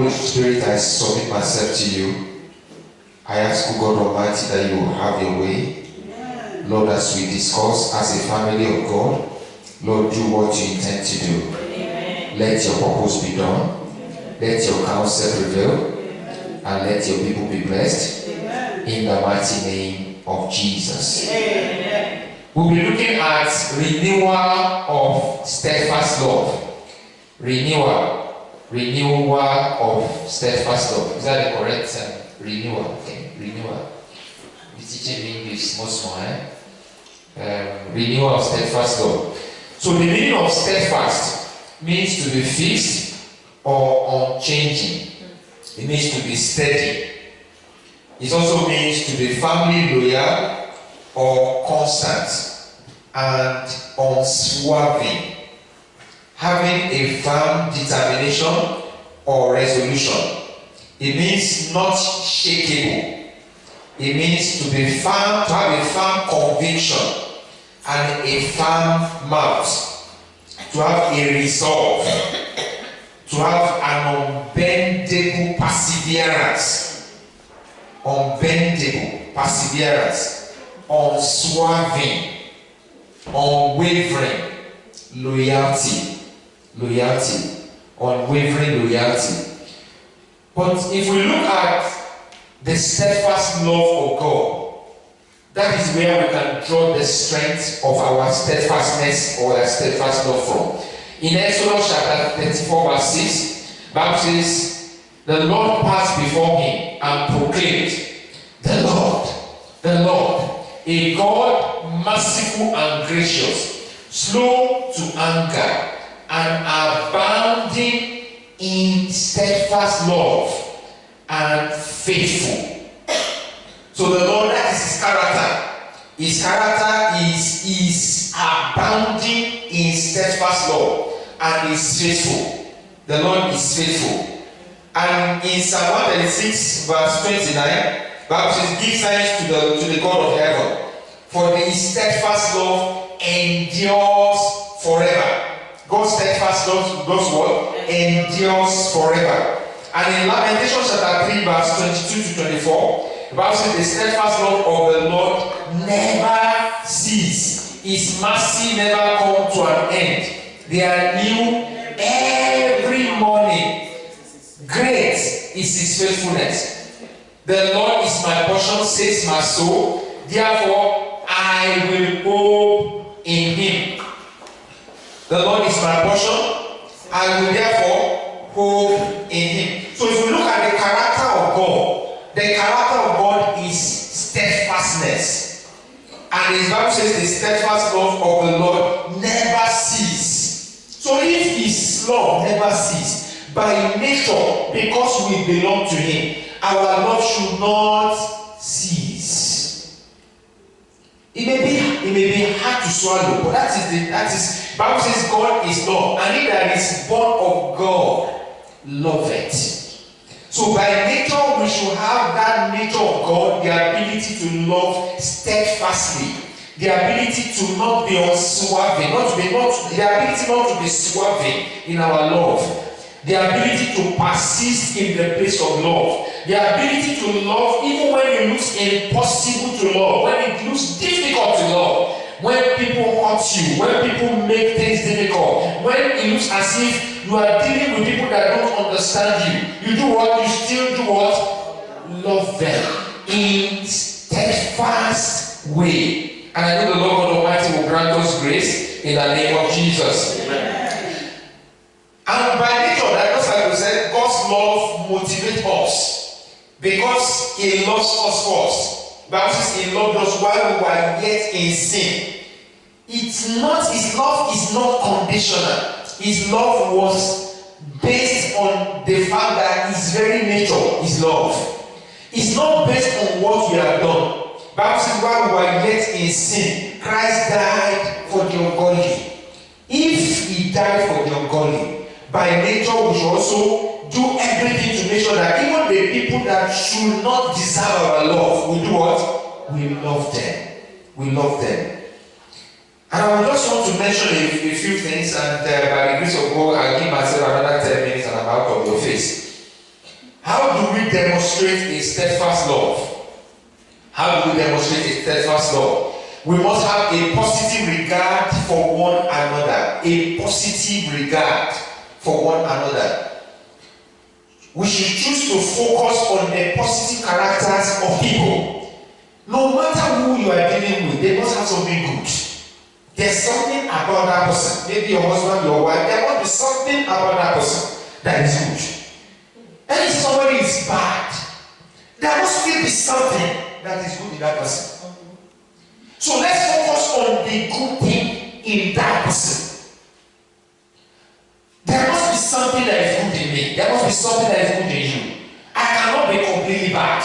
Holy Spirit, I submit myself to you. I ask, O God Almighty, that you will have your way. Amen. Lord, as we discuss as a family of God, Lord, do what you intend to do. Amen. Let your purpose be done. Amen. Let your counsel prevail. Amen. And let your people be blessed. Amen. In the mighty name of Jesus. Amen. We'll be looking at renewal of steadfast love. Renewal of steadfast love. Is that the correct term? Renewal. Okay. Renewal. You're teaching me English small, renewal of steadfast love. So the meaning of steadfast means to be fixed or unchanging. It means to be steady. It also means to be firmly loyal or constant and unswerving. Having a firm determination or resolution. It means not shakeable. It means to be firm, to have a firm conviction and a firm mouth. To have a resolve. To have an unbendable perseverance. Unbendable perseverance. Unswerving. Unwavering loyalty. Unwavering loyalty. But if we look at the steadfast love of God, that is where we can draw the strength of our steadfastness or our steadfast love from. In Exodus chapter 34 verse 6, Bible says, the Lord passed before him and proclaimed, the Lord, a God merciful and gracious, slow to anger, and abounding in steadfast love and faithful. So the Lord, that is his character. His character is abounding in steadfast love and is faithful. The Lord is faithful. And in Psalm 136 verse 29, Bible says, give thanks to the God of heaven, for his steadfast love endures forever. God's steadfast love does what? Endures forever. And in Lamentation chapter 3 verse 22 to 24, the Bible says the steadfast love of the Lord never ceases. His mercy never comes to an end. They are new every morning. Great is his faithfulness. The Lord is my portion, says my soul. Therefore, I will hope in him. The Lord is my portion. I will therefore hope in him. So if we look at the character of God, the character of God is steadfastness. And his Bible says the steadfast love of the Lord never ceases. So if his love never ceases, by nature, because we belong to him, our love should not cease. It may be hard to swallow, but that is Bible says God is love, and he that is born of God loveth. So by nature we should have that nature of God, the ability to love steadfastly, the ability to not be unswerving, the ability not to be swerving in our love. The ability to persist in the place of love. The ability to love even when it looks impossible to love, when it looks difficult to love, when people hurt you, when people make things difficult, when it looks as if you are dealing with people that don't understand you. You do what? You still do what? Love them in steadfast way. And I know the Lord God Almighty will grant us grace in the name of Jesus. Amen. And by nature, just like we said, God's love motivates us because he loves us first. Bible says he loved us while we were yet in sin. His love is not conditional. His love was based on the fact that his very nature is love. It's not based on what we have done. Bible says while we were yet in sin, Christ died for the ungodly. If he died for the ungodly, by nature we should also do everything to make sure that even the people that should not deserve our love, we do what? We love them. We love them. And I would just want to mention a few things, and by the grace of God, I'll give myself another 10 minutes and I'm out of your face. How do we demonstrate a steadfast love? How do we demonstrate a steadfast love? We must have a positive regard for one another. A positive regard for one another. We should choose to focus on the positive characters of people. No matter who you are dealing with, they must have something good. There's something about that person. Maybe your husband, your wife, there must be something about that person that is good. And if somebody is bad, there must still be something that is good in that person. So let's focus on the good thing in that person. There must be something that is good in me. There must be something that is good in you. I cannot be completely bad.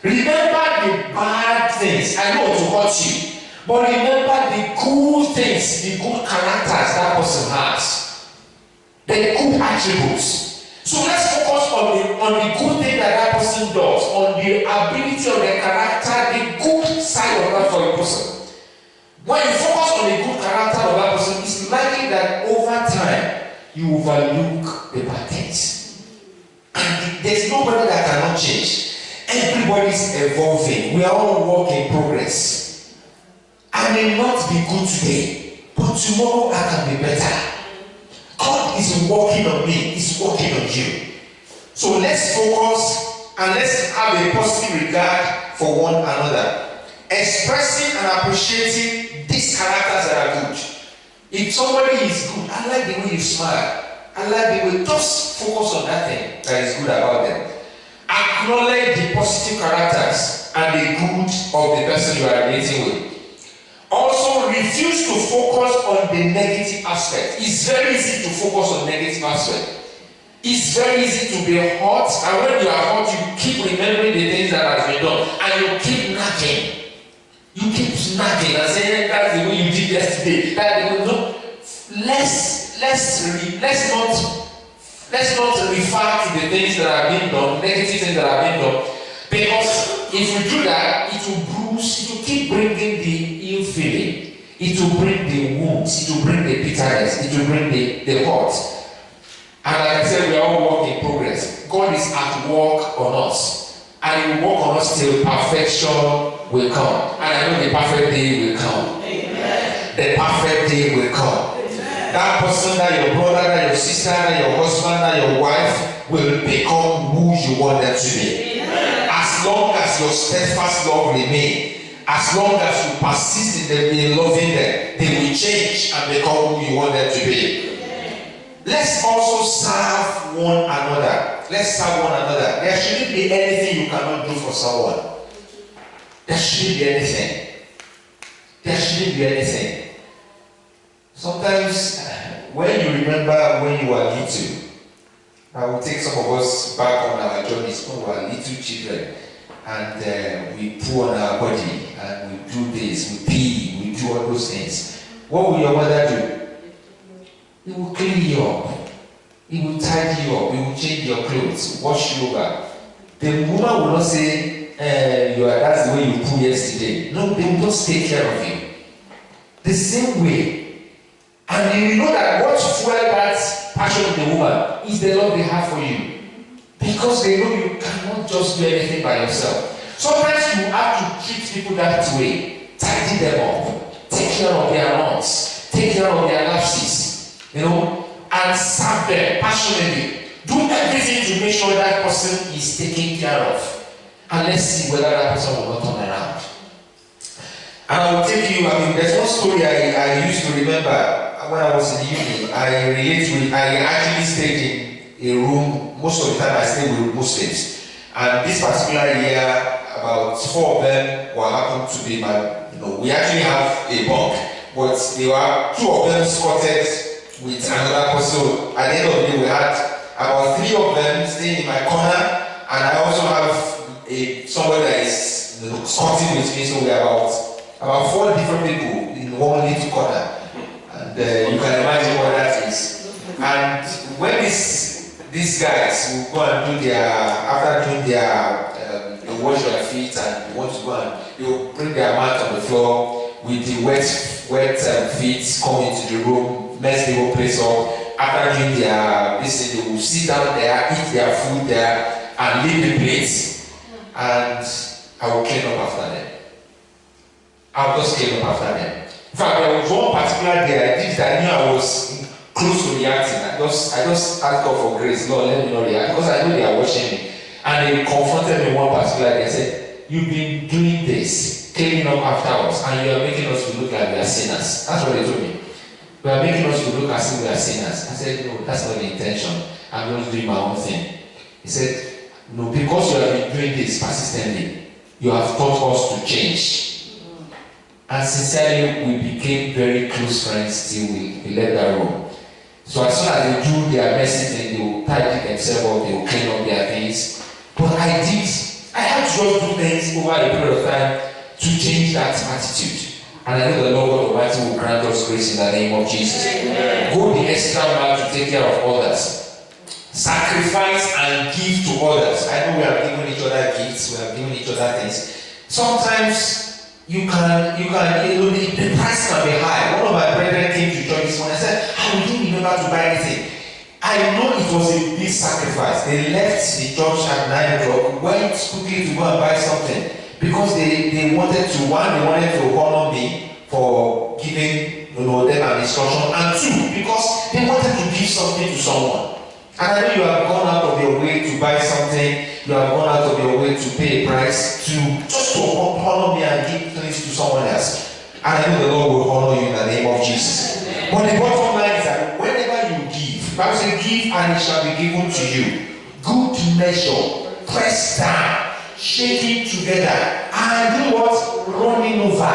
Remember the bad things. I know to hurt you. But remember the good things, the good characters that person has. The good attributes. So let's focus on the good thing that that person does, on the ability of the character, the good side of that for a person. When you focus on the good character of that person, it's likely that over time you overlook the bad things. And there's nobody that cannot change. Everybody is evolving. We are all work in progress. I may not be good today, but tomorrow I can be better. God is working on me, He's working on you. So let's focus and let's have a positive regard for one another. Expressing and appreciating these characters that are good. If somebody is good, I like the way you smile. I like the way, just focus on that thing that is good about them. Acknowledge the positive characters and the good of the person you are relating with. Also, refuse to focus on the negative aspect. It's very easy to focus on negative aspect. It's very easy to be hurt, and when you are hurt, you keep remembering the things that have been done, and you keep nagging. You keep nagging and saying that's the way you did yesterday. That the way, no. Let's not refer to the things that have been done, negative things that have been done, because if you do that, it will bruise. It will keep bringing the ill feeling. It will bring the wounds. It will bring the bitterness. It will bring the hurt. And like I said, we are all work in progress. God is at work on us, and He will work on us till perfection will come. And I know the perfect day will come. Amen. The perfect day will come. Amen. That person, that your brother, that your sister, that your husband, that your wife will become who you want them to be. Amen. As long as your steadfast love remains, as long as you persist in loving them, they will change and become who you want them to be. Amen. Let's also serve one another. Let's serve one another. There shouldn't be anything you cannot do for someone. There shouldn't be anything. There shouldn't be anything. Sometimes, when you remember when you were little, I will take some of us back on our journeys when we were little children, and we pull on our body, and we do this, we pee, we do all those things. What will your mother do? He will clean you up. He will tidy you up. He will change your clothes, wash you over. The woman will not say, that's the way you poo yesterday. No, they will just take care of you. The same way. And you know that what fueled that passion of the woman is the love they have for you. Because they know you cannot just do anything by yourself. Sometimes you have to treat people that way. Tidy them up. Take care of their runs. Take care of their lapses. And serve them passionately. Do everything to make sure that person is taken care of. And let's see whether that person will not turn around. And I will take you, there's one story I used to remember when I was in uni. I actually stayed in a room. Most of the time I stayed with Muslims. And this particular year, about 4 of them were happened to be we actually have a bunk, but there were 2 of them squatted with another person. So at the end of the day, we had about 3 of them staying in my corner, and I also have somebody that is squatting with me. So we are about 4 different people in one little corner, and you can imagine what that is. And when these guys will go and do after doing they wash their feet and they want to go and they will bring their mat on the floor with the wet feet, come into the room, mess the whole place up, after doing their this, they will sit down there, eat their food there, and leave the plates, and I will clean up after them. I'll just clean up after them. In fact, there was one particular day I did that I knew I was close to reacting. I just asked God for grace. Lord, let me not react because I know they are watching me. And they confronted me one particular day. They said, "You've been doing this, cleaning up after us, and you are making us to look like we are sinners." That's what they told me. "We are making us to look as if we are sinners." I said, "No, that's not the intention. I'm just doing my own thing." He said, "No, because you have been doing this persistently, you have taught us to change." And sincerely, we became very close friends till we left that room. So as soon as they do their best thing, they will tidy themselves up, they will clean up their things. But I had to just do things over a period of time to change that attitude. And I know the Lord God Almighty will grant us grace in the name of Jesus. Amen. Go the extra mile to take care of others. Sacrifice and give to others. I know we have given each other gifts, we have given each other things. Sometimes you know, the price can be high. One of my brethren came to church this morning and said, "I didn't remember to buy anything." I know it was a big sacrifice. They left the church at 9 o'clock, went quickly to go and buy something because they wanted to honor me for giving them an instruction, and two, because they wanted to give something to someone. And I know you have gone out of your way to buy something, you have gone out of your way to pay a price just to honor me and give things to someone else. And I know the Lord will honor you in the name of Jesus. But the bottom line is that whenever you give, the Bible says, "Give and it shall be given to you. Good measure, pressed down, shaking together, and do what? Running over."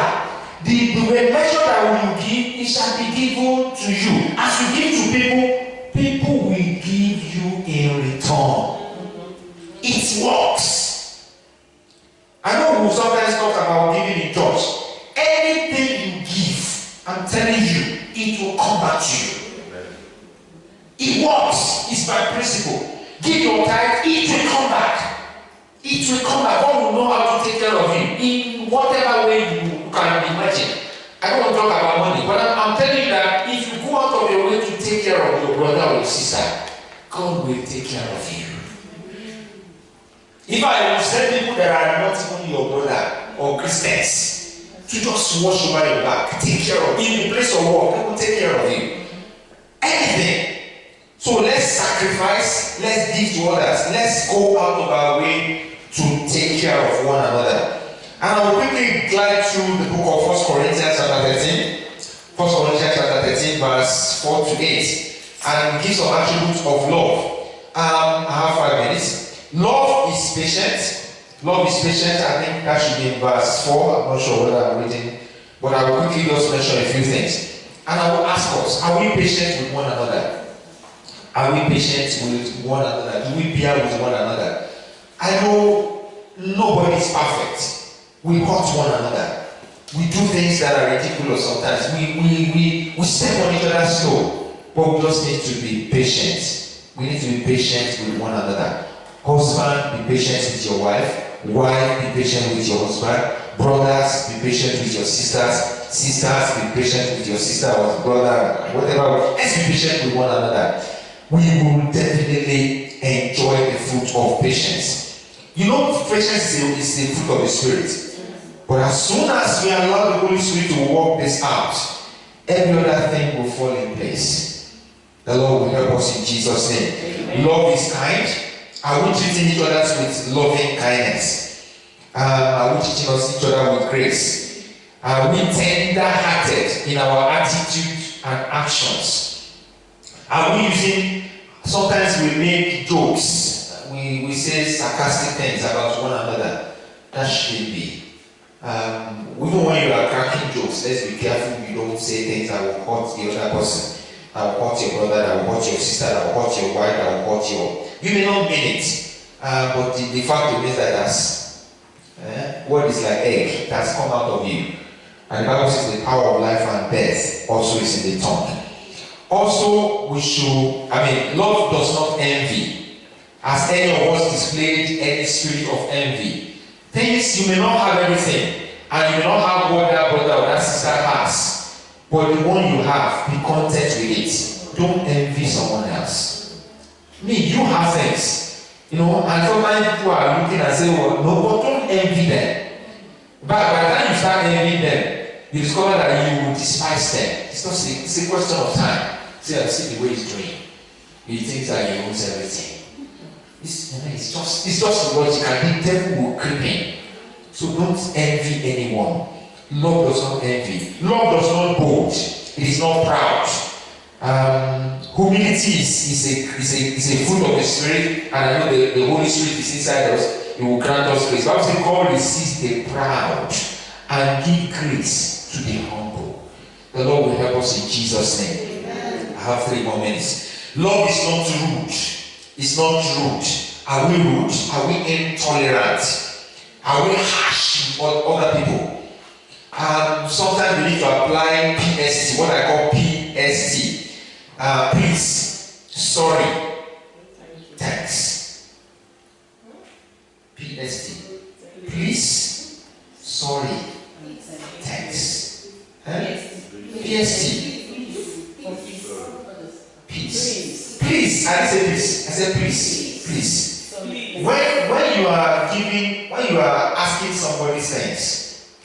The measure that when you give, it shall be given to you. As you give to people, people will give you in return. It works. I know we sometimes talk about giving in church. Anything you give, I'm telling you, it will come back to you. It works. It's by principle. Give your tithe, it will come back. It will come back. God will know how to take care of you in whatever way you can imagine. I don't want to talk about money, but I'm telling you that if you go out of your way to take care of your brother or your sister, God will take care of you. If I will send people that are not even your brother or Christians to just wash over your back, take care of you in the place of work, they will take care of you. Anything. So let's sacrifice, let's give to others, let's go out of our way to take care of one another. And I will quickly glide through the book of 1 Corinthians chapter 13. 1 Corinthians chapter 13 verse 4 to 8. And give some attributes of love. I have 5 minutes. Love is patient. Love is patient. I think that should be in verse 4. I'm not sure whether I'm reading. But I will quickly just mention a few things. And I will ask us, are we patient with one another? Are we patient with one another? Do we bear with one another? I know nobody is perfect. We hurt one another. We do things that are ridiculous sometimes. We step on each other's toe. But we just need to be patient. We need to be patient with one another. Husband, be patient with your wife. Wife, be patient with your husband. Brothers, be patient with your sisters. Sisters, be patient with your sister or brother. Whatever. Let's be patient with one another. We will definitely enjoy the fruit of patience. You know, patience is the fruit of the Spirit. But as soon as we allow the Holy Spirit to work this out, every other thing will fall in place. The Lord will help us in Jesus' name. Amen. Love is kind. Are we treating each other with loving kindness? Are we treating each other with grace? Are we tender-hearted in our attitude and actions? Are we using, sometimes we make jokes, we say sarcastic things about one another. That shouldn't be. Even when you are cracking jokes, let's be careful you don't say things that will hurt the other person, that will hurt your brother, that will hurt your sister, that will hurt your wife, that will hurt your... You may not mean it, but the fact remains that that's word is like egg that's come out of you. And the Bible says the power of life and death also is in the tongue. Also, love does not envy. As any of us displayed any spirit of envy. Things you may not have everything, and you may not have what that brother or that sister has, but the one you have, be content with it. don't envy someone else. You have things, and sometimes people are looking and say, well, no, but don't envy them. But by the time you start envying them, you discover that you will despise them. It's a question of time. See the way he's doing. He thinks that he owns everything. It's just logical. The devil will creep in. So don't envy anyone. Love does not envy. Love does not boast. It is not proud. Humility is a fruit of the Spirit, and I know the Holy Spirit is inside us. It will grant us grace. Bible says God resists the proud and give grace to the humble. The Lord will help us in Jesus' name. Amen. I have 3 more minutes. Love is not rude. It's not rude. Are we rude? Are we intolerant? Are we harsh with other people? Sometimes we need to apply PST, what I call PST. Please, sorry, thanks. PST. Please, sorry, thanks. PST. Peace. Please. I didn't say please. I said please. Please. When you are asking somebody things,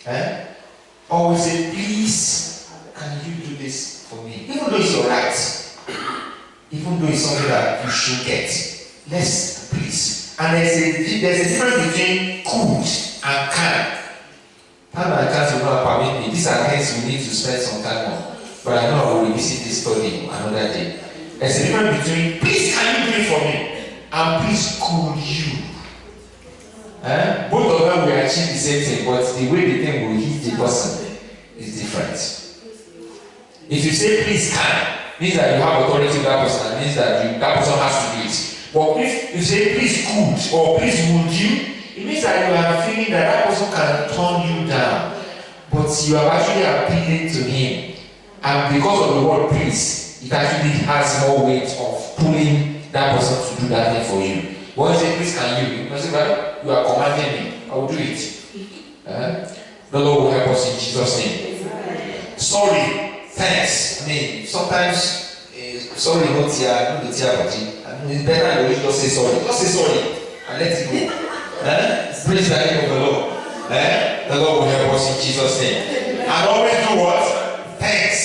always say, please, can you do this for me? Even though it's your right, even though it's something that you should get, let's please. And there's a difference between could and can. Time and chance will not permit me. These are things we need to spend some time on. But I know I will revisit this study another day. There's a difference between please, can you do it for me? And please, could you? Both of them will achieve the same thing, but the way the thing will hit the person is different. If you say please can, means that you have authority with that person, and means that that person has to do it. But if you say please could or please would you, it means that you are feeling that person can turn you down, but you are actually appealing to him, and because of the word please, it actually has more weight of pulling that person to do that thing for you. When you say please can you say, well, you are commanding me, I will do it. The Lord will help us in Jesus' name. Sorry, thanks. Sometimes sorry not here, it's better you just say sorry. Just say sorry and let it go. Praise the name of the Lord. The Lord will help us in Jesus' name. And always do what? Thanks.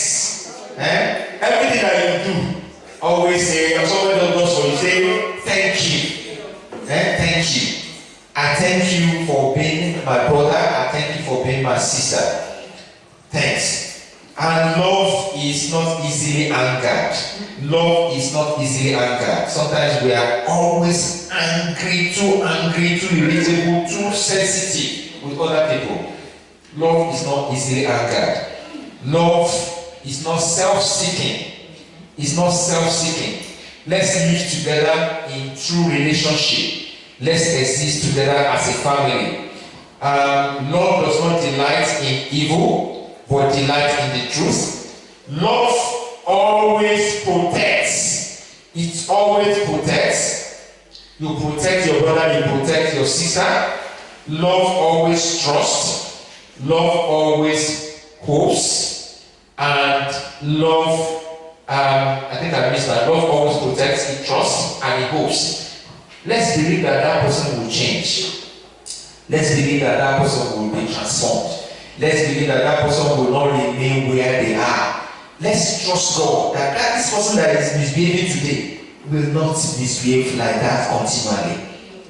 Everything that you do, always say, if someone does for you, say thank you. Thank you. I thank you for being my brother. I thank you for being my sister. Thanks. And love is not easily angered. Love is not easily angered. Sometimes we are always angry, too irritable, too sensitive with other people. Love is not easily angered. Love is not self-seeking. It's not self-seeking. Let's live together in true relationship. Let's exist together as a family. Love does not delight in evil, but delight in the truth. Love always protects. It always protects. You protect your brother, you protect your sister. Love always trusts. Love always hopes. And love, I think I missed that. Love always protects, it trusts, and it hopes. Let's believe that person will change. Let's believe that person will be transformed. Let's believe that person will not remain where they are. Let's trust God that this person that is misbehaving today will not misbehave like that continually.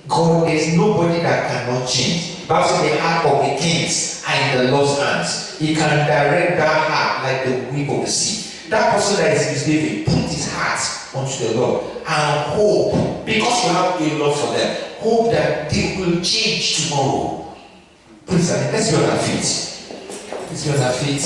God, there is nobody that cannot change. Bible says the heart of the kings are in the Lord's hands. He can direct that heart like the whip of the sea. That person that is misbehaving, put his heart unto the Lord and hope, because you have a love for them, hope that they will change tomorrow. Please, let's be on our feet. Let's be on our feet.